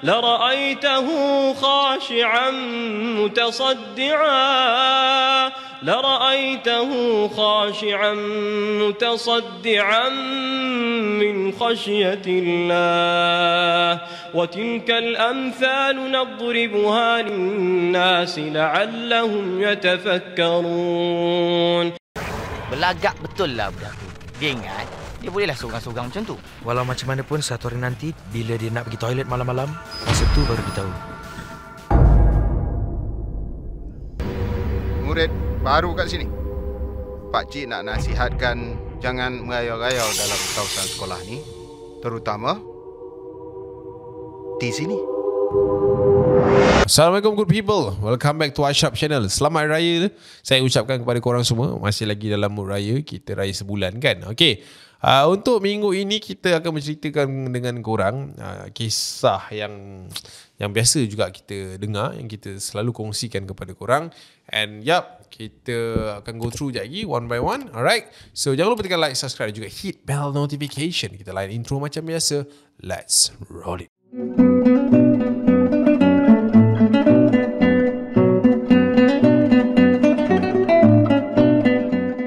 لرأيته خاشعا متصدعا من خشية الله وتلك الأمثال نضربها للناس لعلهم يتفكرون. Belagak betul lah budak tu. Dia ingat dia bolehlah sorang-sorang macam tu. Walau macam mana pun satu hari nanti bila dia nak pergi toilet malam-malam, masa tu baru dia tahu. Murid baru kat sini. Pak Cik nak nasihatkan jangan merayau-rayau dalam kawasan sekolah ni, terutama di sini. Assalamualaikum good people. Welcome back to Ashab Channel. Selamat Hari Raya. Saya ucapkan kepada korang semua. Masih lagi dalam mood raya. Kita raya sebulan kan. Okey. Untuk minggu ini kita akan menceritakan dengan korang kisah yang biasa juga kita dengar, yang kita selalu kongsikan kepada korang. And kita akan go through sekejap lagi one by one. Alright. So jangan lupa tekan like, subscribe juga hit bell notification. Kita layan intro macam biasa. Let's roll it.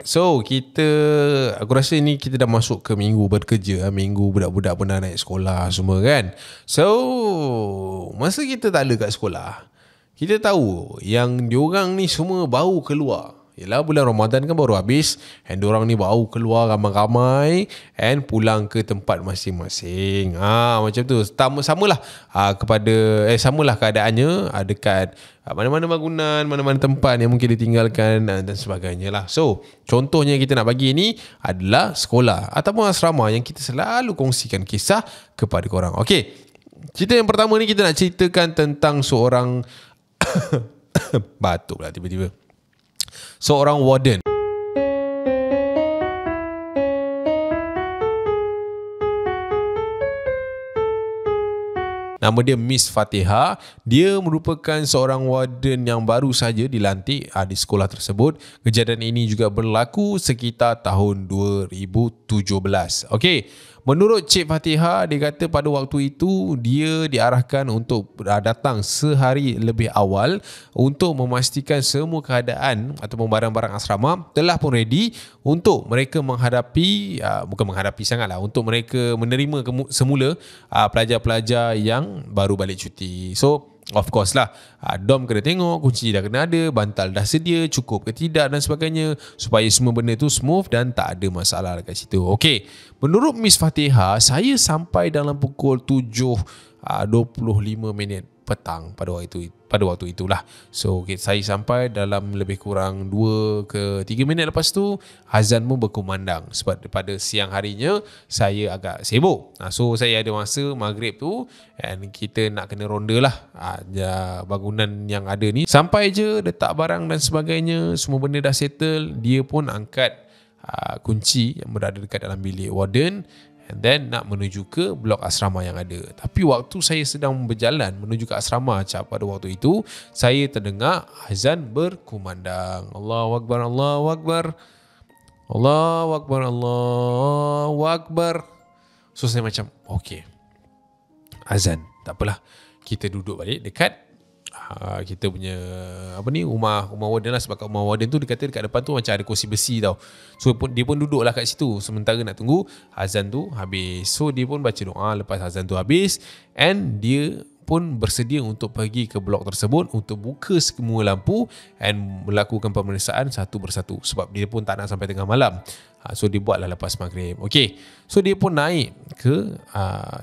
So aku rasa ni kita dah masuk ke minggu bekerja, minggu budak-budak pun dah naik sekolah semua kan. So masa kita tak ada kat sekolah, kita tahu yang diorang ni semua bau keluar. Yelah bulan Ramadan kan baru habis, and diorang ni bau keluar ramai-ramai and pulang ke tempat masing-masing. Macam tu. Samalah samalah keadaannya dekat mana-mana bangunan, mana-mana tempat yang mungkin ditinggalkan dan sebagainya lah. So contohnya kita nak bagi ni adalah sekolah ataupun asrama yang kita selalu kongsikan kisah kepada korang. Okey, cerita yang pertama ni kita nak ceritakan tentang seorang batuk lah tiba-tiba. Seorang warden. Nama dia Miss Fatihah. Dia merupakan seorang warden yang baru saja dilantik di sekolah tersebut. Kejadian ini juga berlaku sekitar tahun 2017. Okey. Menurut Cik Fatihah, dia kata pada waktu itu dia diarahkan untuk datang sehari lebih awal untuk memastikan semua keadaan ataupun barang-barang asrama telah pun ready untuk mereka menghadapi, bukan menghadapi sangatlah, untuk mereka menerima semula pelajar-pelajar yang baru balik cuti. So of course lah, dom kena tengok, kunci dah kena ada, bantal dah sedia, cukup ke tidak dan sebagainya, supaya semua benda tu smooth dan tak ada masalah dekat situ. Okey, menurut Miss Fatihah, saya sampai dalam pukul 7.25 petang pada waktu itulah. So saya sampai dalam lebih kurang 2 ke 3 minit lepas tu azan pun berkumandang, sebab pada siang harinya saya agak sibuk. So saya ada masa maghrib tu and kita nak kena ronda lah bangunan yang ada ni. Sampai je letak barang dan sebagainya, semua benda dah settle. Dia pun angkat kunci yang berada dekat dalam bilik warden and then nak menuju ke blok asrama yang ada. Tapi waktu saya sedang berjalan menuju ke asrama pada waktu itu, saya terdengar azan berkumandang. Allahu Akbar, Allahu Akbar, Allahu Akbar, Allahu Akbar. So saya macam okey, azan, tak apalah, kita duduk balik dekat kita punya rumah warden lah. Sebab kat rumah warden tu dia kata dekat depan tu macam ada kursi besi tau. So dia pun duduk lah kat situ sementara nak tunggu azan tu habis. So dia pun baca doa lepas azan tu habis, and dia pun bersedia untuk pergi ke blok tersebut untuk buka semua lampu and melakukan pemeriksaan satu persatu, sebab dia pun tak nak sampai tengah malam. So dia buatlah lepas maghrib. Okey, so dia pun naik ke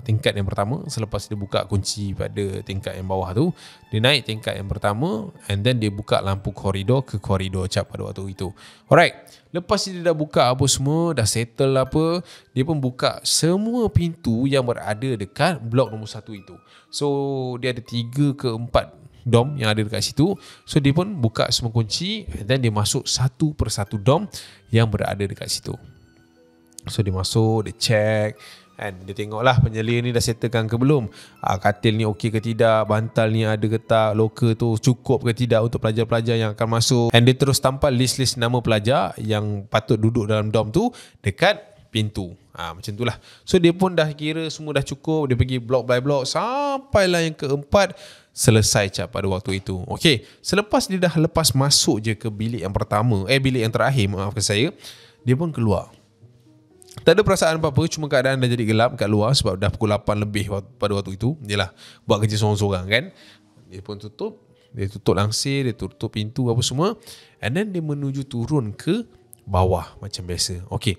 tingkat yang pertama. Selepas dia buka kunci pada tingkat yang bawah tu, dia naik tingkat yang pertama and then dia buka lampu koridor ke koridor pada waktu itu. Alright, lepas dia dah buka apa semua, dah settle apa, dia pun buka semua pintu yang berada dekat blok nombor 1 itu. So dia ada 3 ke 4 dom yang ada dekat situ. So dia pun buka semua kunci dan dia masuk satu persatu dom yang berada dekat situ. So dia masuk, dia check and dia tengoklah penyelidik ni dah settlekan ke belum, katil ni okey ke tidak, bantal ni ada ke tak, loker tu cukup ke tidak untuk pelajar-pelajar yang akan masuk. And dia terus tampal list-list nama pelajar yang patut duduk dalam dom tu dekat pintu. Macam tu lah. So dia pun dah kira semua dah cukup. Dia pergi blok by blok sampailah yang keempat selesai cap pada waktu itu. Okey, selepas dia dah lepas masuk je ke bilik yang pertama, bilik yang terakhir, maafkan saya, dia pun keluar. Tak ada perasaan apa-apa, cuma keadaan dah jadi gelap kat luar sebab dah pukul 8 lebih pada waktu itu. Yalah, buat kerja seorang-seorang kan. Dia pun tutup langsir, dia tutup pintu apa semua, and then dia menuju turun ke bawah macam biasa. Okey.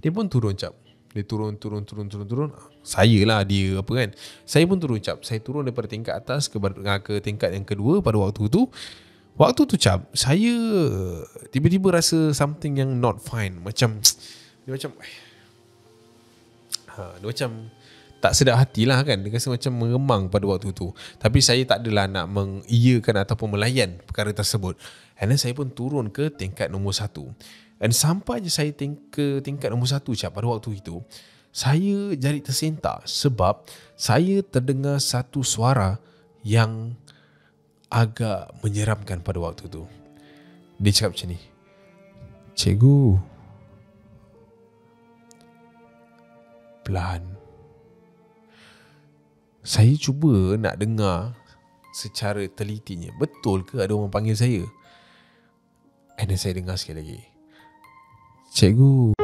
Dia pun turun cap. Dia turun. Saya lah dia apa kan. Saya pun turun cap. Saya turun daripada tingkat atas ke tingkat yang kedua pada waktu tu. Waktu tu cap, saya tiba-tiba rasa something yang not fine. Dia macam tak sedap hati lah kan. Dia rasa macam meremang pada waktu tu. Tapi saya tak adalah nak mengiyakan ataupun melayan perkara tersebut. And then saya pun turun ke tingkat nombor 1. Dan sampai je saya ke tingkat nombor 1 cap, pada waktu itu saya jadi tersentak sebab saya terdengar satu suara yang agak menyeramkan pada waktu tu. Dia cakap macam ni, "Cikgu." Pelan. Saya cuba nak dengar secara telitinya, betul ke ada orang panggil saya? And then saya dengar sekali lagi, "Cikgu."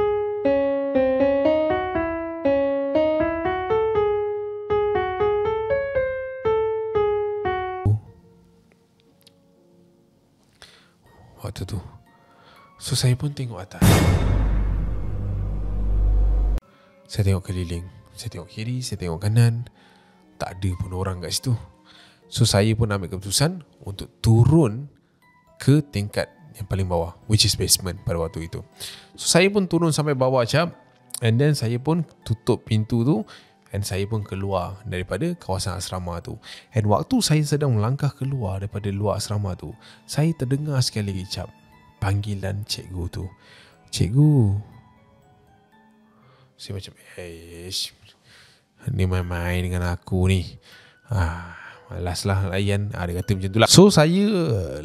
Waktu tu, so saya pun tengok atas. Saya tengok keliling, saya tengok kiri, saya tengok kanan. Tak ada pun orang kat situ. So saya pun ambil keputusan untuk turun ke tingkat yang paling bawah, which is basement pada waktu itu. So saya pun turun sampai bawah cap, and then saya pun tutup pintu tu, and saya pun keluar daripada kawasan asrama tu. And waktu saya sedang melangkah keluar daripada luar asrama tu, saya terdengar sekali lagi cap panggilan cikgu tu. "Cikgu." Saya macam, ni main-main dengan aku ni. Malas lah layan. Dia kata macam tu lah. So saya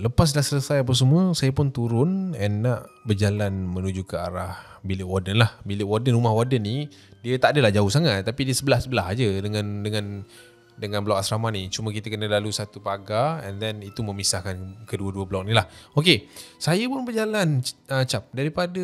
lepas dah selesai apa semua, saya pun turun and nak berjalan menuju ke arah bilik warden lah. Bilik warden, rumah warden ni, dia tak adalah jauh sangat, tapi dia sebelah-sebelah aje dengan blok asrama ni. Cuma kita kena lalu satu pagar, and then itu memisahkan kedua-dua blok ni lah. Okey, saya pun berjalan cap daripada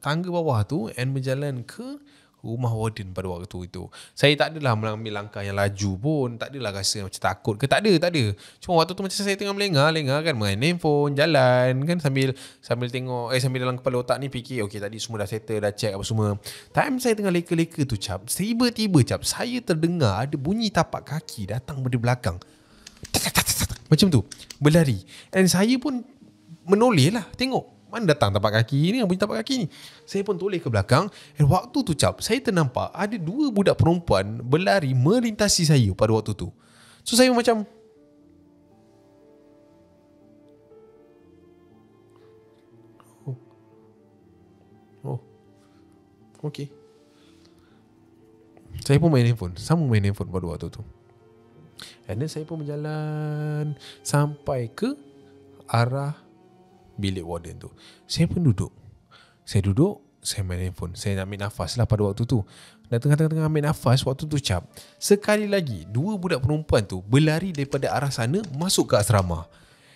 tangga bawah tu and berjalan ke rumah warden pada waktu itu. Saya tak adalah mengambil langkah yang laju pun, tak adalah rasa macam takut ke, tak ada. Cuma waktu tu macam saya tengah melengah kan, main handphone, jalan kan, sambil tengok, sambil dalam kepala otak ni fikir, okey tadi semua dah settle, dah check apa semua. Time saya tengah leka-leka tu cap, tiba-tiba cap, saya terdengar ada bunyi tapak kaki datang dari belakang. Macam tu, berlari. And saya pun menoleh lah, tengok mana datang tapak kaki ni, bunyi tapak kaki ni. Saya pun toleh ke belakang, dan waktu tu cap, saya ternampak ada dua budak perempuan berlari melintasi saya pada waktu tu. So saya macam, okey. Saya pun main handphone, sama main handphone pada waktu tu. And then saya pun berjalan sampai ke arah bilik warden tu. Saya pun duduk. Saya main handphone. Saya nak ambil nafas lah pada waktu tu. Dan tengah-tengah ambil nafas, waktu tu cap, sekali lagi dua budak perempuan tu berlari daripada arah sana masuk ke asrama.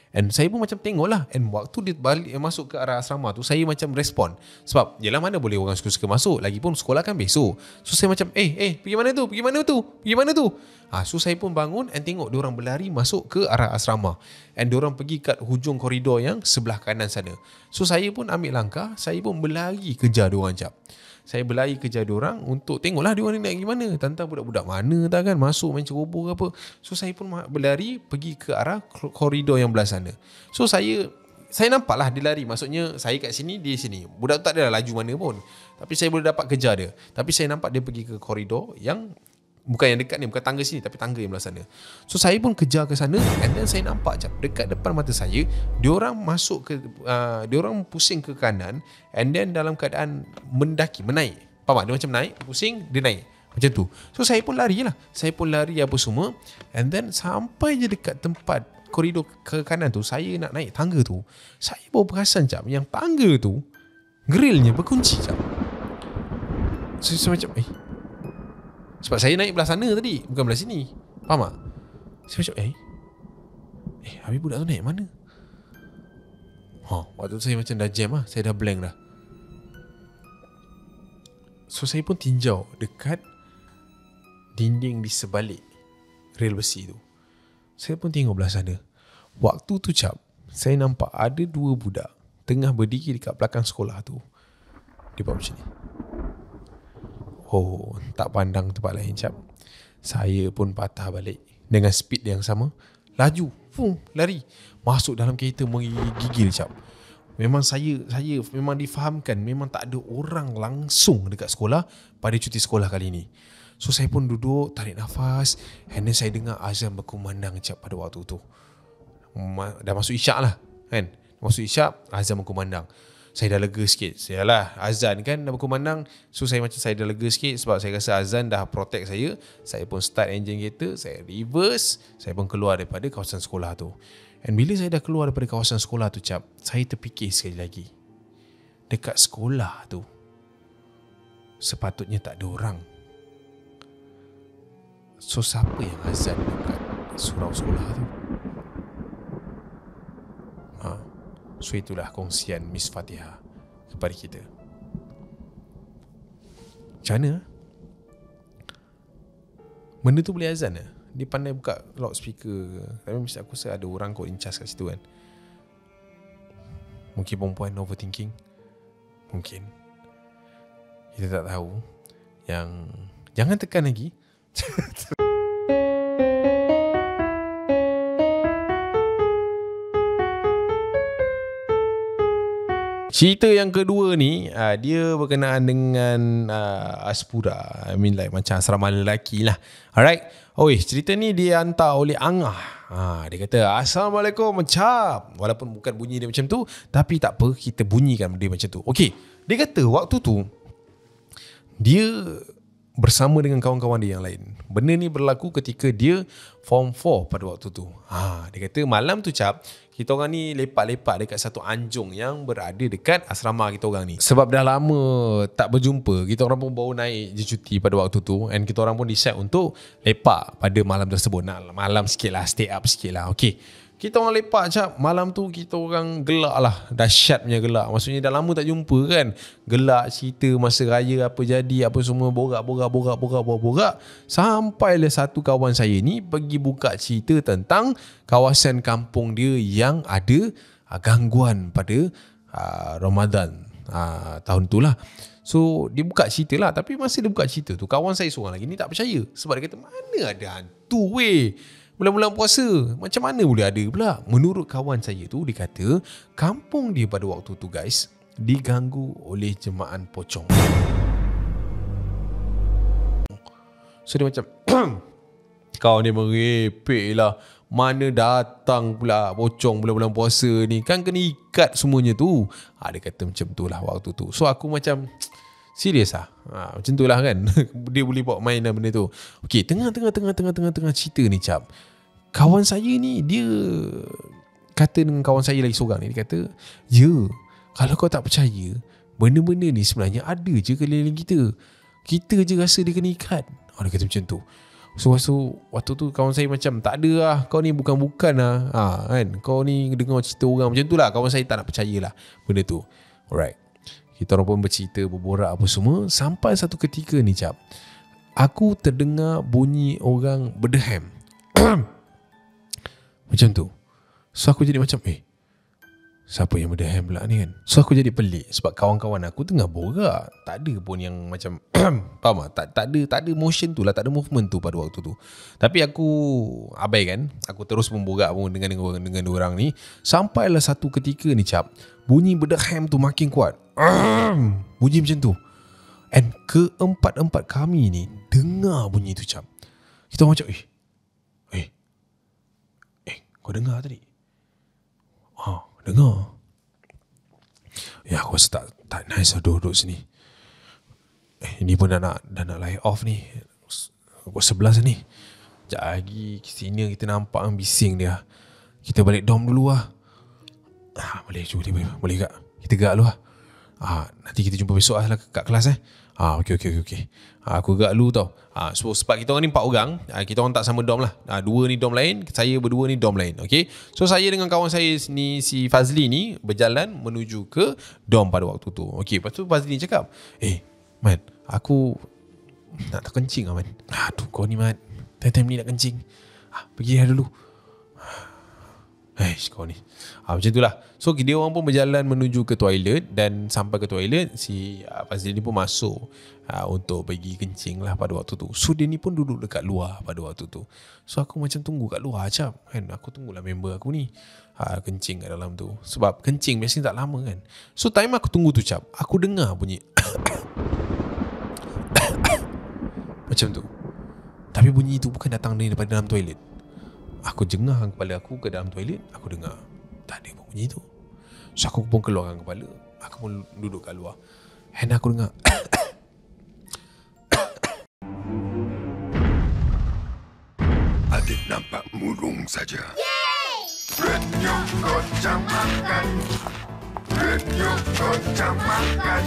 And saya pun macam tengok lah. And waktu dia balik masuk ke arah asrama tu, saya macam respon. Sebab yelah, mana boleh orang suka-suka masuk, lagipun sekolah kan besok. So saya macam pergi mana tu. So saya pun bangun and tengok diorang berlari masuk ke arah asrama. And diorang pergi kat hujung koridor yang sebelah kanan sana. So saya pun ambil langkah, saya pun berlari kejar diorang cap. Saya berlari kejar diorang untuk tengoklah diorang ni nak pergi mana. Tentang budak-budak mana tak kan, masuk main ceroboh ke apa. So saya pun berlari pergi ke arah koridor yang belah sana. So saya nampak lah dia lari. Maksudnya saya kat sini, dia sini. Budak tu tak ada laju mana pun, tapi saya boleh dapat kejar dia. Tapi saya nampak dia pergi ke koridor yang bukan yang dekat ni, bukan tangga sini, tapi tangga yang belah sana. So saya pun kejar ke sana, and then saya nampak dekat depan mata saya, diorang masuk ke diorang pusing ke kanan, and then dalam keadaan menaik. Faham tak? Dia macam naik, pusing, dia naik. Macam tu. So saya pun lari lah. Saya pun lari apa semua, and then sampai je dekat tempat koridor ke kanan tu, saya nak naik tangga tu. Saya baru perasan cap, yang tangga tu grillnya berkunci cap. Saya macam sebab saya naik belah sana tadi, bukan belah sini. Faham tak? Saya macam habis budak tu naik mana? Waktu tu saya macam dah jam lah. Saya dah blank dah. So saya pun tinjau dekat dinding di sebalik rel besi tu. Saya pun tengok belah sana. Waktu tu cap, saya nampak ada 2 budak tengah berdiri dekat belakang sekolah tu. Dia buat macam ni. Tak pandang tempat lain cap. Saya pun patah balik dengan speed yang sama. Laju, lari. Masuk dalam kereta menggigil cap. Memang saya memang difahamkan memang tak ada orang langsung dekat sekolah pada cuti sekolah kali ni. So saya pun duduk, tarik nafas, and then saya dengar azan berkumandang cap pada waktu tu. Dah masuk isyak lah kan. Masuk isyak, azan berkumandang. Saya dah lega sikit. Yalah, azan kan dah berkumandang. So saya dah lega sikit sebab saya rasa azan dah protect saya. Saya pun start enjin kereta, saya reverse, saya pun keluar daripada kawasan sekolah tu. And bila saya dah keluar daripada kawasan sekolah tu cap, saya terfikir sekali lagi. Dekat sekolah tu sepatutnya tak ada orang. So siapa yang azan dekat surau sekolah tu? So itulah kongsian Miss Fatihah kepada kita. Macam mana? Benda tu boleh azan ke? Dia pandai buka loudspeaker. Tapi mesti aku rasa ada orang kot in charge kat situ kan. Mungkin perempuan overthinking. Mungkin. Kita tak tahu. Yang jangan tekan lagi. Cerita yang kedua ni dia berkenaan dengan Aspura. I mean like macam asrama lelaki lah. Alright. Cerita ni dia hantar oleh Angah. Dia kata Assalamualaikum Cap. Walaupun bukan bunyi dia macam tu, tapi tak apa, kita bunyikan dia macam tu. Okay. Dia kata waktu tu dia bersama dengan kawan-kawan dia yang lain. Benda ni berlaku ketika dia form 4 pada waktu tu. Dia kata malam tu Cap, kita orang ni lepak-lepak dekat satu anjung yang berada dekat asrama kita orang ni. Sebab dah lama tak berjumpa, kita orang pun baru naik je cuti pada waktu tu, and kita orang pun decide untuk lepak pada malam tersebut. Malam sikit lah, stay up sikit lah. Okay, kita orang lepak Cap. Malam tu kita orang gelak lah. Dahsyat punya gelak. Maksudnya dah lama tak jumpa kan. Gelak, cerita masa raya apa jadi, apa semua, borak. Sampailah satu kawan saya ni pergi buka cerita tentang kawasan kampung dia yang ada gangguan pada Ramadan tahun tu lah. So dia buka cerita lah. Tapi masa dia buka cerita tu, kawan saya seorang lagi ni tak percaya. Sebab dia kata mana ada hantu weh, bulan-bulan puasa macam mana boleh ada pula. Menurut kawan saya tu, dia kata kampung dia pada waktu tu guys diganggu oleh jemaah pocong. So dia macam kau ni merepek lah, mana datang pula pocong bulan-bulan puasa ni, kan kena ikat semuanya tu. Dia kata macam tu lah waktu tu. So aku macam serius lah. Macam tu lah kan. Dia boleh bawa main lah benda tu. Okay, tengah cerita ni Cap, kawan saya ni dia kata dengan kawan saya lagi seorang ni, dia kata kalau kau tak percaya, benda-benda ni sebenarnya ada je keliling kita. Kita je rasa dia kena ikat. Dia kata macam tu. So waktu tu kawan saya macam tak ada lah, kau ni bukan-bukan lah kan, kau ni dengar cerita orang macam tu lah. Kawan saya tak nak percaya lah benda tu. Alright, kita orang pun bercerita, berborak apa semua. Sampai satu ketika ni Cap, aku terdengar bunyi orang berdeham macam tu. So aku jadi macam siapa yang berdeham pula ni kan. So aku jadi pelik sebab kawan-kawan aku tengah borak, tak ada pun yang macam faham tak? Tak ada motion tu lah, tak ada movement tu pada waktu tu. Tapi aku abaikan, aku terus memborak pun dengan orang ni. Sampailah satu ketika ni Cap, bunyi berdeham tu makin kuat. Bunyi macam tu. And keempat-empat kami ni dengar bunyi tu Cap. Kita macam kau dengar tadi? Dengar. Ya, aku rasa tak nice lah duduk sini. Ini pun dah nak light off ni. Pukul 11 ni. Sekejap lagi sini kita nampak bising dia. Kita balik dorm dulu lah. Boleh tak? Kita gerak dulu lah. Nanti kita jumpa besok lah kat kelas Okey. Aku agak lu tau. So sebab kita orang ni 4 orang, kita orang tak sama dom lah. 2 ni dom lain, saya berdua ni dom lain. Okay. So saya dengan kawan saya ni, si Fazli ni, berjalan menuju ke dom pada waktu tu. Okay, lepas tu Fazli ni cakap, Man, aku nak terkencing lah, Man. Aduh, kau ni, Man, time ni nak kencing. Pergi lah dulu. Kau ni. Macam tu lah. So dia orang pun berjalan menuju ke toilet. Dan sampai ke toilet, si Fazli ni pun masuk untuk pergi kencing lah pada waktu tu. So dia ni pun duduk dekat luar pada waktu tu. So aku macam tunggu kat luar macam kan. Aku tunggulah member aku ni kencing kat dalam tu. Sebab kencing biasanya tak lama kan. So time aku tunggu tu cap, aku dengar bunyi macam tu. Tapi bunyi tu bukan datang daripada dalam toilet. Aku jengahkan kepala aku ke dalam toilet. Aku dengar tak ada bunyi tu. So aku pun keluarkan kepala. Aku pun duduk kat luar. And aku dengar Adik nampak murung saja. Radio Kocang Makan. Radio Kocang Makan.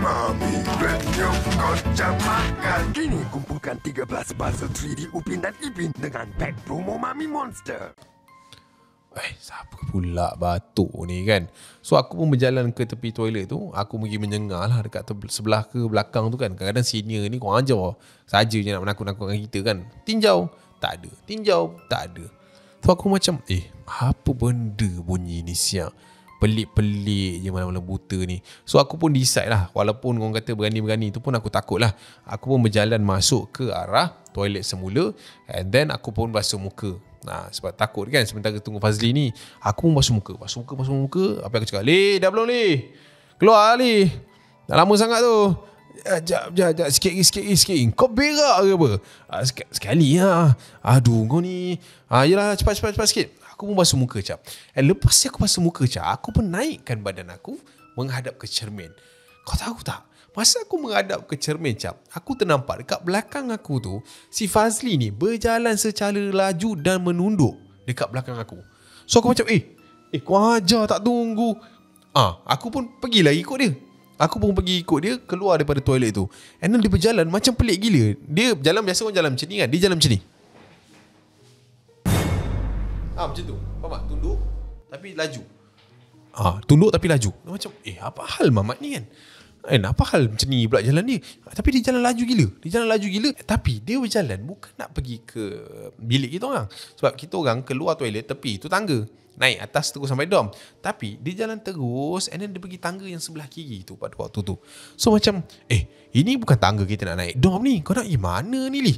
Mami, Radio Kocang Makan. Kini kumpulkan 13 puzzle 3D Upin dan Ipin dengan pack promo Mami Monster. Siapa pula batuk ni kan. So aku pun berjalan ke tepi toilet tu. Aku pergi menyengah lah dekat sebelah ke belakang tu kan. Kadang-kadang senior ni korang ajar saja je nak menakut-nakutkan kita kan. Tinjau, tak ada. Tinjau, tak ada. So aku macam apa benda bunyi ni siap. Pelik-pelik je malam-malam buta ni. So aku pun decide lah. Walaupun orang kata berani-berani tu pun aku takut lah. Aku pun berjalan masuk ke arah toilet semula. And then aku pun basuh muka. Sebab takut kan sementara tunggu Fazli ni. Aku pun basuh muka. Apa yang aku cakap? Dah belum keluar dah lama sangat tu. Sekejap sikit. Kau berak ke apa? Sekali lah. Aduh kau ni. Yelah cepat sikit. Aku pun basuh muka cap. Lepas aku basuh muka cap, aku pun naikkan badan aku menghadap ke cermin. Kau tahu tak? Masa aku menghadap ke cermin cap, aku ternampak dekat belakang aku tu, si Fazli ni berjalan secara laju dan menunduk dekat belakang aku. So aku macam, kau ajar tak tunggu. Aku pun pergilah ikut dia. Aku pun pergi ikut dia keluar daripada toilet tu. And then dia berjalan macam pelik gila. Dia jalan biasa orang jalan macam ni kan. Dia jalan macam ni. Macam tu. Faham tak? Tunduk tapi laju. Tunduk tapi laju. Macam apa hal Mamat ni kan? Apa hal macam ni pula jalan dia? Tapi dia jalan laju gila. Tapi dia berjalan bukan nak pergi ke bilik kita orang. Sebab kita orang keluar toilet tepi tu tangga. Naik atas terus sampai dom. Tapi dia jalan terus and then dia pergi tangga yang sebelah kiri tu pada waktu tu. So macam ini bukan tangga kita nak naik dom ni. Kau nak pergi mana ni Li?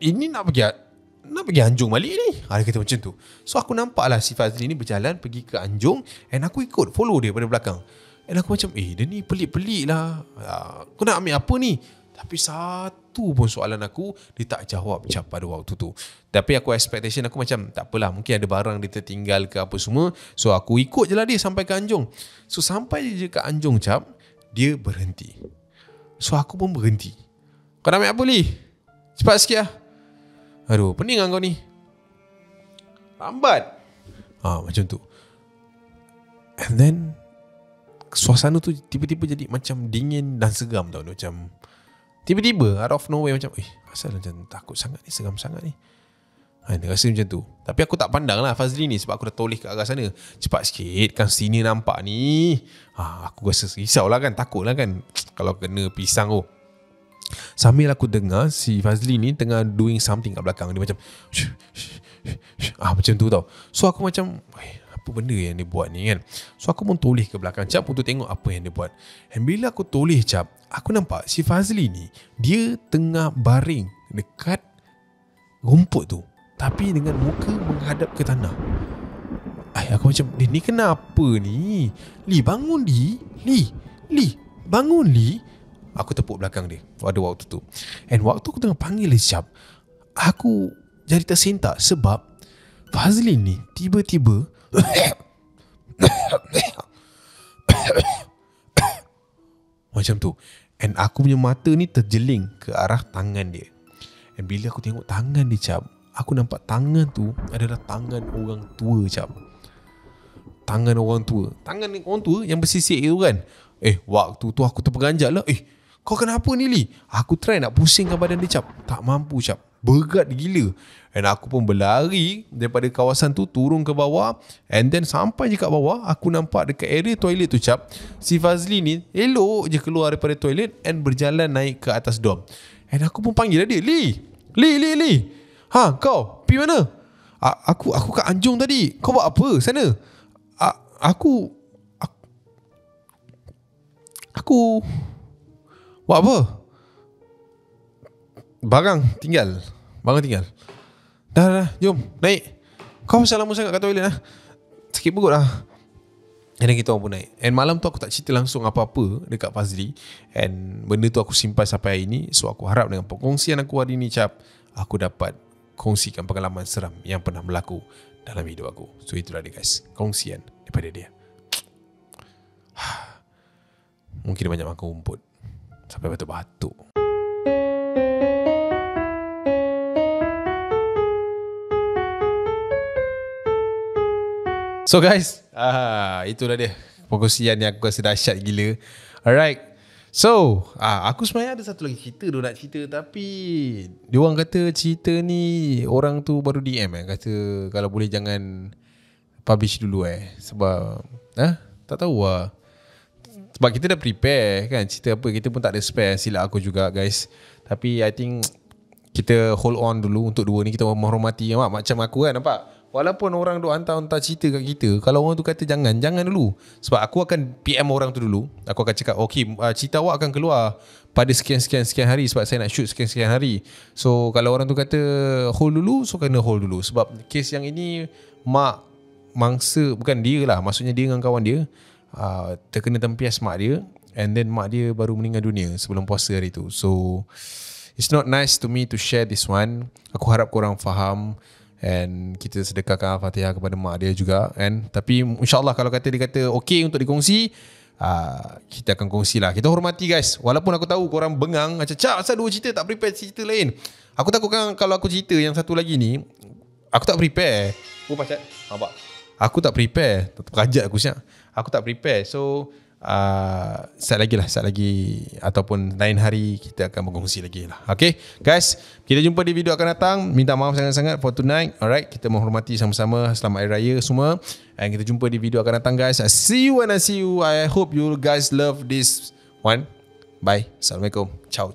Ini nak pergi Anjung balik ni. Dia kata macam tu. So aku nampak lah si Fazli ni berjalan pergi ke Anjung. And aku ikut follow dia pada belakang. And aku macam dia ni pelik-pelik lah. Kau nak ambil apa ni? Tapi satu pun soalan aku dia tak jawab cap pada waktu tu. Tapi aku expectation aku macam tak apalah, mungkin ada barang dia tertinggal ke apa semua. So aku ikut je lah dia sampai ke Anjung. So sampai je ke Anjung cap, dia berhenti. So aku pun berhenti. Kau nak ambil apa Li? Cepat sikit lah. Aduh, pening lah kau ni. Lambat. Macam tu. And then suasana tu tiba-tiba jadi macam dingin dan seram tau. Macam tiba-tiba out of nowhere macam asal macam takut sangat ni, seram sangat ni. Dia rasa macam tu. Tapi aku tak pandang lah Fazli ni sebab aku dah toleh ke arah sana. Cepat sikit kan sini nampak ni. Aku rasa risau lah kan, takut lah kan kalau kena pisang tu. Sambil aku dengar si Fazli ni tengah doing something kat belakang. Dia macam macam tu tau. So aku macam apa benda yang dia buat ni kan. So aku pun toleh ke belakang cap untuk tengok apa yang dia buat. Dan bila aku toleh cap, aku nampak si Fazli ni dia tengah baring dekat rumput tu, tapi dengan muka menghadap ke tanah. Aku macam ni kenapa ni? Li bangun Li bangun Li. Aku tepuk belakang dia pada waktu tu. And waktu aku tengah panggil dia cap, aku jadi tersentak sebab Fazli ni tiba-tiba macam tu. And aku punya mata ni terjeling ke arah tangan dia. And bila aku tengok tangan dia cap, aku nampak tangan tu adalah tangan orang tua cap. tangan orang tua. Tangan orang tua yang bersisik itu kan. Waktu tu aku terperanjat lah. Kau kenapa ni Lee? Aku try nak pusingkan badan dia cap. Tak mampu cap. Berat gila. And aku pun berlari daripada kawasan tu turun ke bawah. And then sampai je kat bawah, aku nampak dekat area toilet tu cap, si Fazli ni elok je keluar daripada toilet and berjalan naik ke atas dom. And aku pun panggil dia, Lee. Kau pergi mana? Aku kat Anjung tadi. Kau buat apa sana? Aku buat apa? Barang tinggal. Dah, jom naik. Kau pasal lama sangat kat toilet lah. Sakit perut lah. And then kita orang pun naik. And malam tu aku tak cerita langsung apa-apa dekat Fazli. And benda tu aku simpan sampai hari ni. So aku harap dengan perkongsian aku hari ni cap, aku dapat kongsikan pengalaman seram yang pernah berlaku dalam hidup aku. So itulah dia guys, kongsian daripada dia. Mungkin dia banyak makan rumput sampai batuk-batuk. So guys, itulah dia perkongsian yang aku rasa dahsyat gila. Alright. So, aku sebenarnya ada satu lagi cerita tu nak cerita, tapi diorang kata cerita ni orang tu baru DM kata kalau boleh jangan publish dulu sebab tak tahu lah. Sebab kita dah prepare kan cerita apa, kita pun tak ada spare, silap aku juga guys. Tapi I think kita hold on dulu untuk dua ni, kita menghormati macam aku kan, nampak? Walaupun orang duk hantar cerita kat kita, kalau orang tu kata jangan dulu. Sebab aku akan PM orang tu dulu. Aku akan cakap, okay, cerita awak akan keluar pada sekian hari sebab saya nak shoot sekian hari. So kalau orang tu kata hold dulu, so kena hold dulu. Sebab kes yang ini mangsa, bukan dia lah, maksudnya dia dengan kawan dia terkena tempias mak dia. And then mak dia baru meninggal dunia sebelum puasa hari tu. So it's not nice to me to share this one. Aku harap korang faham. And kita sedekahkan Al-Fatihah kepada mak dia juga kan. Tapi insyaAllah kalau dia kata okay untuk dikongsi, kita akan kongsi lah. Kita hormati guys. Walaupun aku tahu korang bengang macam asal dua cerita tak prepare cerita lain. Aku takutkan kalau aku cerita yang satu lagi ni, aku tak prepare. Nampak? Aku tak prepare. Terajat aku siap. Aku tak prepare. So Saat lagi ataupun lain hari kita akan berkongsi lagi lah. Okay guys, kita jumpa di video akan datang. Minta maaf sangat-sangat for tonight. Alright, kita menghormati sama-sama. Selamat Hari Raya semua. And kita jumpa di video akan datang guys. I see you when I see you. I hope you guys love this one. Bye. Assalamualaikum. Ciao.